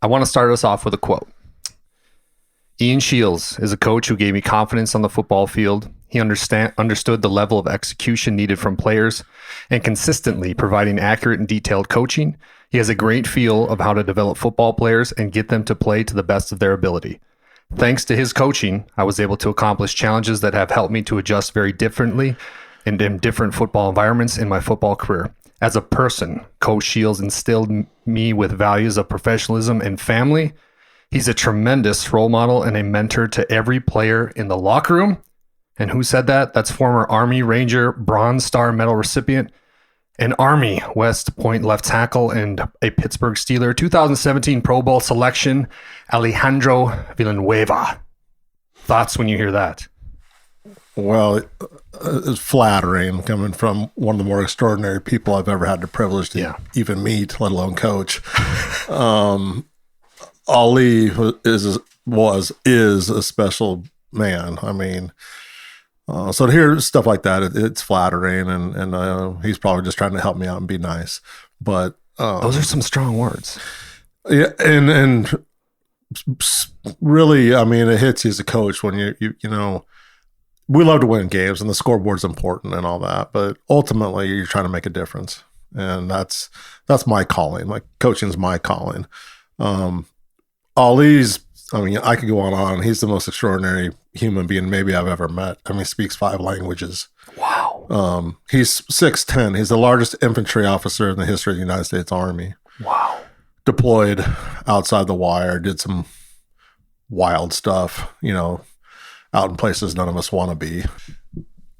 I want to start us off with a quote. Ian Shields is a coach who gave me confidence on the football field. He understood the level of execution needed from players and consistently providing accurate and detailed coaching. He has a great feel of how to develop football players and get them to play to the best of their ability. Thanks to his coaching, I was able to accomplish challenges that have helped me to adjust very differently in different football environments in my football career. As a person, Coach Shields instilled me with values of professionalism and family. He's a tremendous role model and a mentor to every player in the locker room. And who said that? That's former Army Ranger Bronze Star Medal recipient, an Army West Point left tackle, and a Pittsburgh Steeler 2017 Pro Bowl selection, Alejandro Villanueva. Thoughts when you hear that? Well, it's flattering coming from one of the more extraordinary people I've ever had the privilege to even meet, let alone coach. Ali is a special man. I mean, so to hear stuff like that, it's flattering, and he's probably just trying to help me out and be nice. But those are some strong words. Yeah, and really, I mean, it hits you as a coach when you know. We love to win games, and the scoreboard's important and all that, but ultimately, you're trying to make a difference, and that's my calling. Like, coaching's my calling. Ali's, I mean, I could go on. He's the most extraordinary human being maybe I've ever met. I mean, he speaks 5 languages. Wow. He's 6'10". He's the largest infantry officer in the history of the United States Army. Wow. Deployed outside the wire, did some wild stuff, you know, out in places none of us want to be.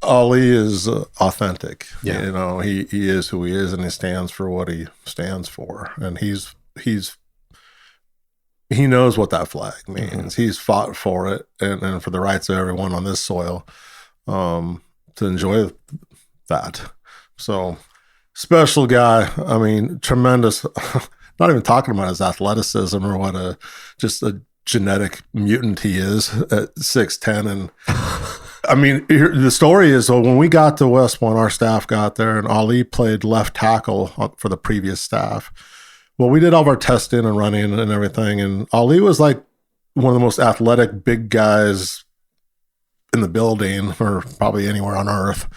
Ali is authentic. Yeah. You know, he is who he is, and he stands for what he stands for. And he knows what that flag means. Mm-hmm. He's fought for it and for the rights of everyone on this soil to enjoy that. So, special guy. I mean, tremendous. Not even talking about his athleticism or what just a genetic mutant he is at 6'10". And I mean, the story is, so when we got to West Point, our staff got there, and Ali played left tackle for the previous staff. Well, we did all of our testing and running and everything, and Ali was like one of the most athletic big guys in the building, or probably anywhere on earth.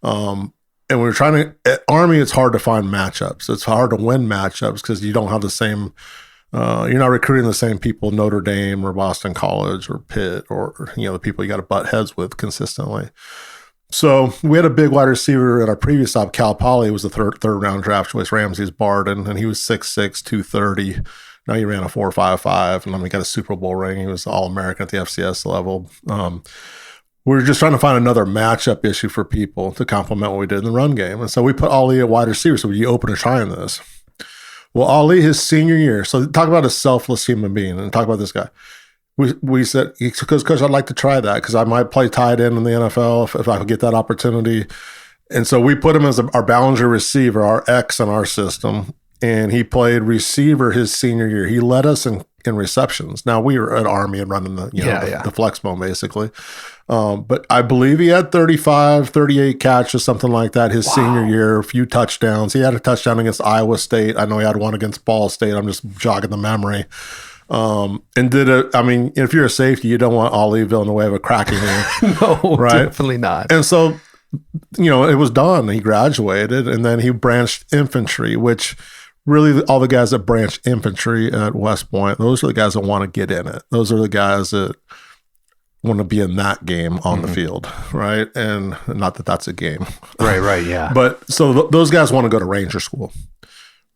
And we were trying to, at Army, it's hard to find matchups. It's hard to win matchups because you don't have the same, you're not recruiting the same people, Notre Dame or Boston College or Pitt, or, you know, the people you got to butt heads with consistently. So we had a big wide receiver at our previous stop. Cal Poly was the third round draft choice, Ramses Barden, and he was 6'6", 230. Now he ran a 4.55, and then we got a Super Bowl ring. He was All-American at the FCS level. We were just trying to find another matchup issue for people to complement what we did in the run game. And so we put Ali at wide receiver. So we open and trying this. Well, Ali, his senior year, so talk about a selfless human being, and talk about this guy. We said, because I'd like to try that, because I might play tight end in the NFL if I could get that opportunity. And so we put him as our Ballinger receiver, our X in our system, and he played receiver his senior year. He led us in receptions. Now, we were at Army and running the flex bone, basically. But I believe he had 35, 38 catches, something like that, his senior year, a few touchdowns. He had a touchdown against Iowa State. I know he had one against Ball State. I'm just jogging the memory. And I mean, if you're a safety, you don't want Ali Villanueva cracking you. No, right? Definitely not. And so, you know, it was done. He graduated, and then he branched infantry, which really all the guys that branch infantry at West Point, those are the guys that want to get in it. Those are the guys that want to be in that game on the field, right? And not that that's a game. Right, yeah. But so those guys want to go to Ranger school,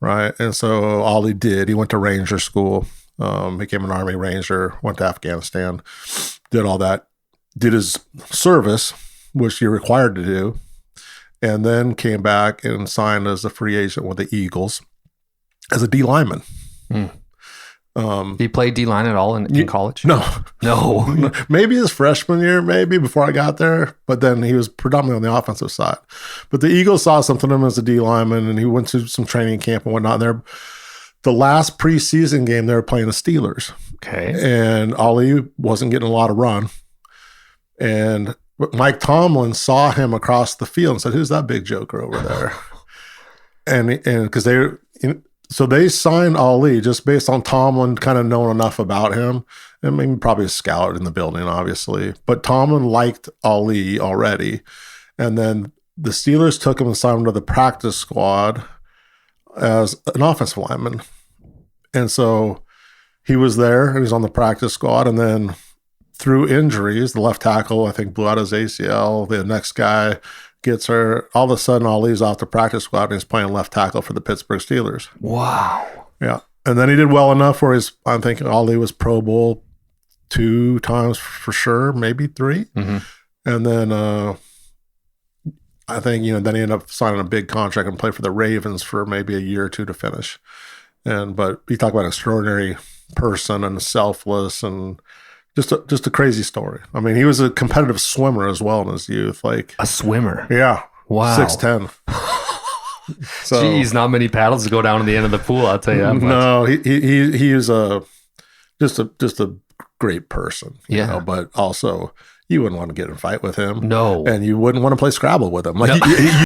right? And so Ali did. He went to Ranger school, became an Army Ranger, went to Afghanistan, did all that, did his service, which you're required to do, and then came back and signed as a free agent with the Eagles as a D lineman. Did he play D-line at all in college? No. Maybe his freshman year, before I got there, but then he was predominantly on the offensive side. But the Eagles saw something in him as a D lineman, and he went to some training camp and whatnot. And the last preseason game, they were playing the Steelers. Okay. And Ali wasn't getting a lot of run. And Mike Tomlin saw him across the field and said, "Who's that big joker over there?" and because So they signed Ali just based on Tomlin kind of knowing enough about him. I mean, probably a scout in the building, obviously. But Tomlin liked Ali already. And then the Steelers took him and signed him to the practice squad as an offensive lineman. And so he was there and he's on the practice squad. And then through injuries, the left tackle, I think, blew out his ACL. The next guy gets hurt. All of a sudden, Ali's off the practice squad and he's playing left tackle for the Pittsburgh Steelers. Wow. Yeah. And then he did well enough where I'm thinking Ali was Pro Bowl 2 times for sure, maybe 3. Mm-hmm. And then I think, then he ended up signing a big contract and played for the Ravens for maybe a year or 2 to finish. But you talk about an extraordinary person and selfless and just a crazy story. I mean, he was a competitive swimmer as well in his youth. Like a swimmer. Yeah. Wow. 6'10". So, geez, not many paddles to go down to the end of the pool, I'll tell you that much. No, he is just a great person, you know, but also you wouldn't want to get in a fight with him. No. And you wouldn't want to play Scrabble with him. Like, no.